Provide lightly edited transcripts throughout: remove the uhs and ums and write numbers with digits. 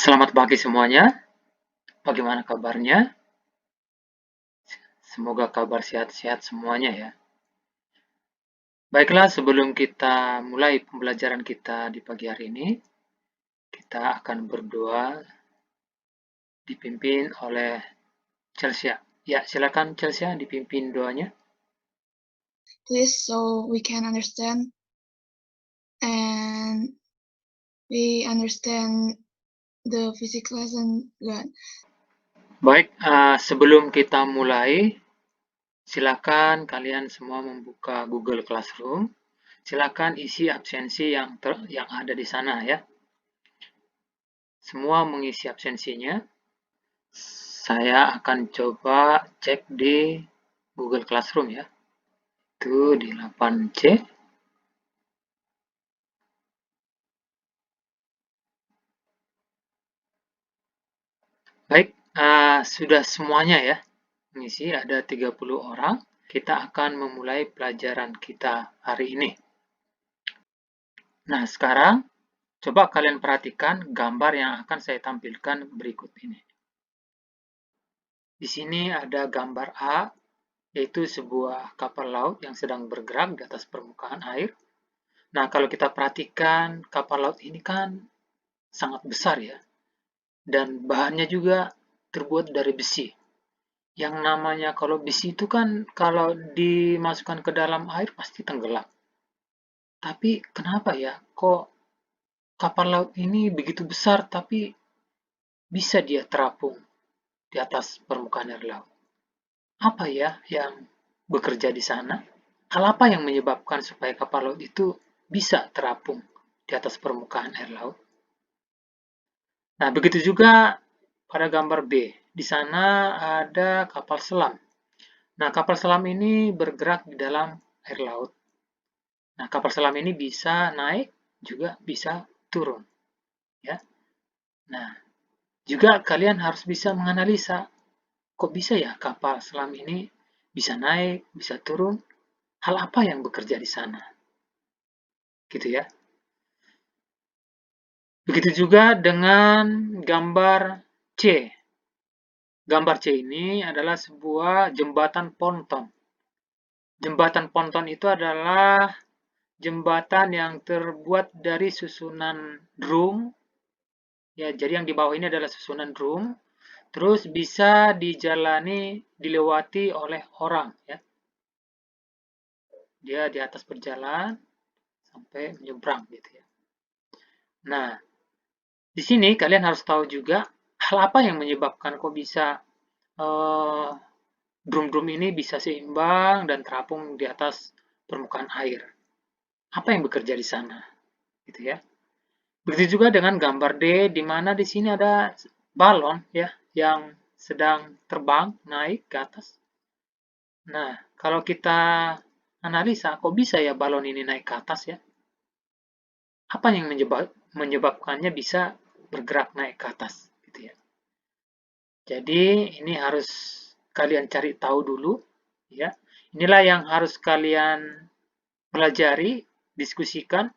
Selamat pagi semuanya, bagaimana kabarnya? Semoga kabar sehat-sehat semuanya ya. Baiklah, sebelum kita mulai pembelajaran kita di pagi hari ini, kita akan berdoa dipimpin oleh Chelsea. Ya, silakan Chelsea dipimpin doanya. Please, so we can understand and we understand the physics lesson good. Baik, sebelum kita mulai, silakan kalian semua membuka Google Classroom. Silakan isi absensi yang ada di sana ya. Semua mengisi absensinya. Saya akan coba cek di Google Classroom ya. Itu di 8C. Baik, sudah semuanya ya mengisi, ada 30 orang. Kita akan memulai pelajaran kita hari ini. Nah, sekarang coba kalian perhatikan gambar yang akan saya tampilkan berikut ini. Di sini ada gambar A, yaitu sebuah kapal laut yang sedang bergerak di atas permukaan air. Nah, kalau kita perhatikan kapal laut ini kan sangat besar ya, dan bahannya juga terbuat dari besi. Yang namanya kalau besi itu kan kalau dimasukkan ke dalam air pasti tenggelam. Tapi kenapa ya kok kapal laut ini begitu besar tapi bisa dia terapung di atas permukaan air laut? Apa ya yang bekerja di sana? Hal apa yang menyebabkan supaya kapal laut itu bisa terapung di atas permukaan air laut? Nah, begitu juga pada gambar B. Di sana ada kapal selam. Nah, kapal selam ini bergerak di dalam air laut. Nah, kapal selam ini bisa naik, juga bisa turun. Ya. Nah, juga kalian harus bisa menganalisa, kok bisa ya kapal selam ini bisa naik, bisa turun, hal apa yang bekerja di sana? Gitu ya. Begitu juga dengan gambar C. Gambar C ini adalah sebuah jembatan ponton. Jembatan ponton itu adalah jembatan yang terbuat dari susunan drum. Ya, jadi yang di bawah ini adalah susunan drum. Terus bisa dilewati oleh orang. Ya. Dia di atas berjalan sampai menyeberang gitu ya. Nah, di sini kalian harus tahu juga hal apa yang menyebabkan kok bisa drum-drum ini bisa seimbang dan terapung di atas permukaan air. Apa yang bekerja di sana? Gitu ya. Begitu juga dengan gambar D, di mana di sini ada balon ya yang sedang terbang naik ke atas. Nah, kalau kita analisa, kok bisa ya balon ini naik ke atas ya? Apa yang menyebabkannya bisa bergerak naik ke atas? Gitu ya. Jadi ini harus kalian cari tahu dulu, ya. Inilah yang harus kalian pelajari, diskusikan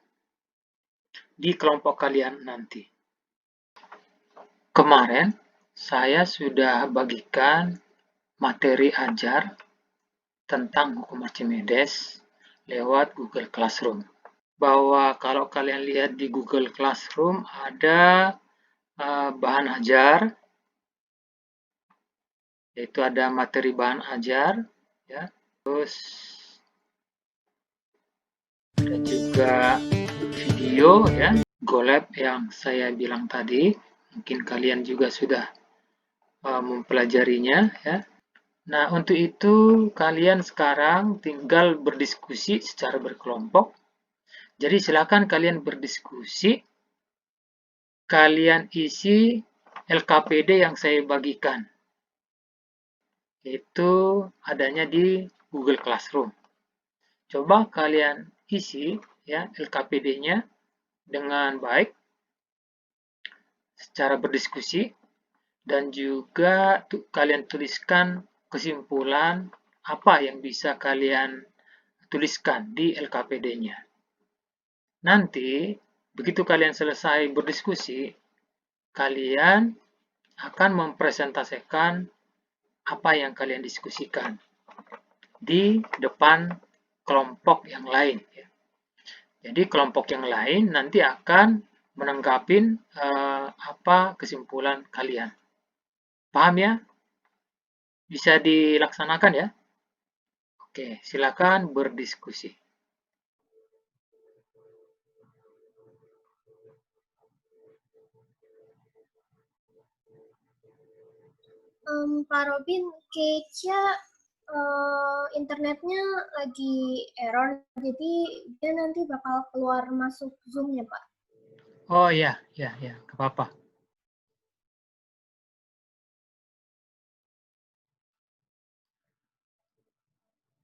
di kelompok kalian nanti. Kemarin saya sudah bagikan materi ajar tentang hukum Archimedes lewat Google Classroom. Bahwa kalau kalian lihat di Google Classroom ada bahan ajar, yaitu ada materi bahan ajar, ya. Terus ada juga video ya, GoLab yang saya bilang tadi. Mungkin kalian juga sudah mempelajarinya ya. Nah, untuk itu kalian sekarang tinggal berdiskusi secara berkelompok. Jadi silakan kalian berdiskusi, kalian isi LKPD yang saya bagikan. Itu adanya di Google Classroom. Coba kalian isi ya LKPD-nya dengan baik secara berdiskusi dan juga kalian tuliskan kesimpulan apa yang bisa kalian tuliskan di LKPD-nya. Nanti begitu kalian selesai berdiskusi, kalian akan mempresentasikan apa yang kalian diskusikan di depan kelompok yang lain. Jadi kelompok yang lain nanti akan menanggapi apa kesimpulan kalian. Paham ya? Bisa dilaksanakan ya? Oke, silakan berdiskusi. Pak Robin, kayaknya internetnya lagi error, jadi dia nanti bakal keluar masuk Zoom ya, Pak? Oh ya, nggak apa-apa.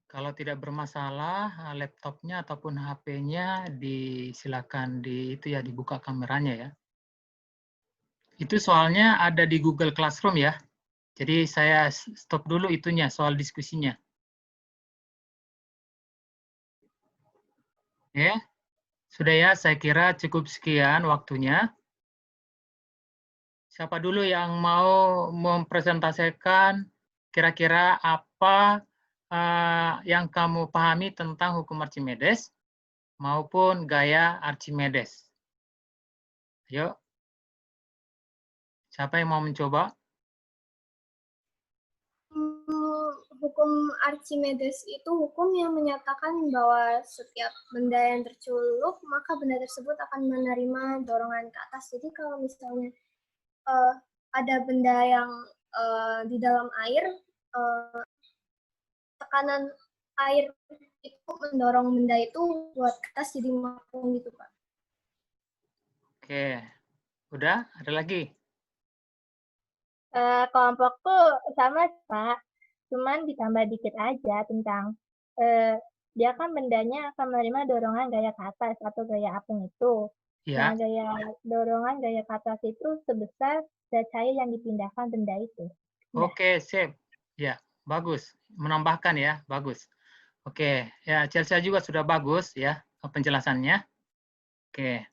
Kalau tidak bermasalah, laptopnya ataupun HP-nya silakan dibuka kameranya ya. Itu soalnya ada di Google Classroom ya. Jadi saya stop dulu itunya, soal diskusinya. Ya, sudah ya, saya kira cukup sekian waktunya. Siapa dulu yang mau mempresentasikan kira-kira apa yang kamu pahami tentang hukum Archimedes maupun gaya Archimedes? Ayo. Siapa yang mau mencoba? Hukum Archimedes itu hukum yang menyatakan bahwa setiap benda yang tercelup, maka benda tersebut akan menerima dorongan ke atas. Jadi kalau misalnya ada benda yang di dalam air, tekanan air itu mendorong benda itu buat ke atas jadi mengapung gitu, Pak. Oke, udah? Ada lagi? Kelompokku sama, Pak. Cuman ditambah dikit aja tentang dia kan bendanya akan menerima dorongan gaya ke atas atau gaya apung itu. Ya. Nah, dorongan gaya ke atas itu sebesar zat cair yang dipindahkan benda itu. Oke, sip. Ya, bagus. Menambahkan ya, bagus. Oke, ya Chelsea juga sudah bagus ya penjelasannya. Oke.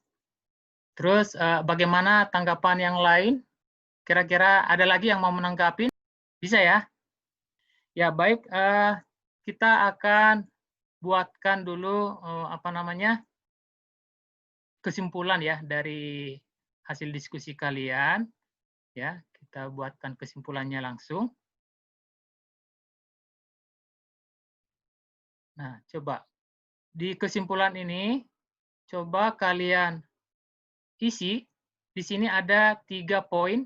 Terus bagaimana tanggapan yang lain? Kira-kira ada lagi yang mau menanggapi? Bisa ya? Ya, baik. Kita akan buatkan dulu kesimpulan ya dari hasil diskusi kalian. Ya, kita buatkan kesimpulannya langsung. Nah, coba di kesimpulan ini coba kalian isi. Di sini ada 3 poin.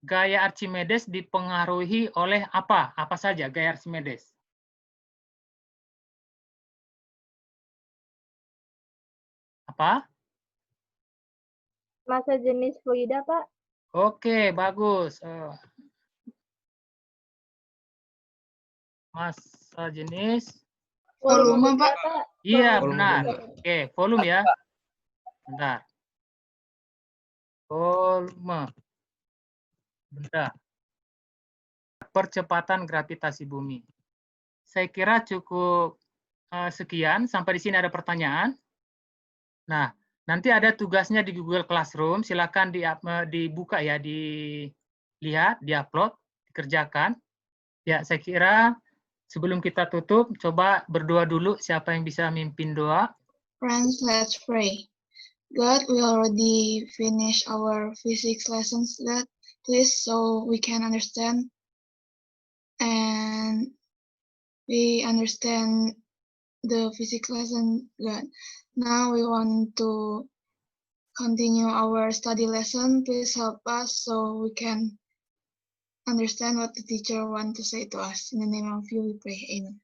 Gaya Archimedes dipengaruhi oleh apa? Apa saja gaya Archimedes? Apa? Massa jenis fluida, Pak. Oke, bagus. Massa jenis Volume, Pak. Iya, benar. Oke, volume ya. Bentar. Volume. Bentar. Percepatan gravitasi bumi. Saya kira cukup sekian. Sampai di sini ada pertanyaan. Nah, nanti ada tugasnya di Google Classroom. Silakan dibuka ya, dilihat, diupload, dikerjakan. Ya, saya kira sebelum kita tutup, coba berdoa dulu. Siapa yang bisa mimpin doa? Friends, let's pray. God, we already finished our physics lessons, God. Please, so we can understand and we understand the physics lesson, God. Now we want to continue our study lesson. Please help us so we can understand what the teacher want to say to us. In the name of you we pray. Amen.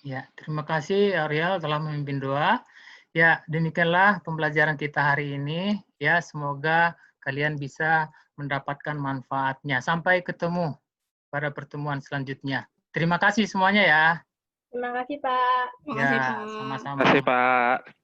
Ya, terima kasih Ariel telah memimpin doa. Ya, demikianlah pembelajaran kita hari ini. Ya, semoga kalian bisa mendapatkan manfaatnya. Sampai ketemu pada pertemuan selanjutnya. Terima kasih semuanya ya. Terima kasih, Pak. Ya, sama-sama. Terima kasih, Pak.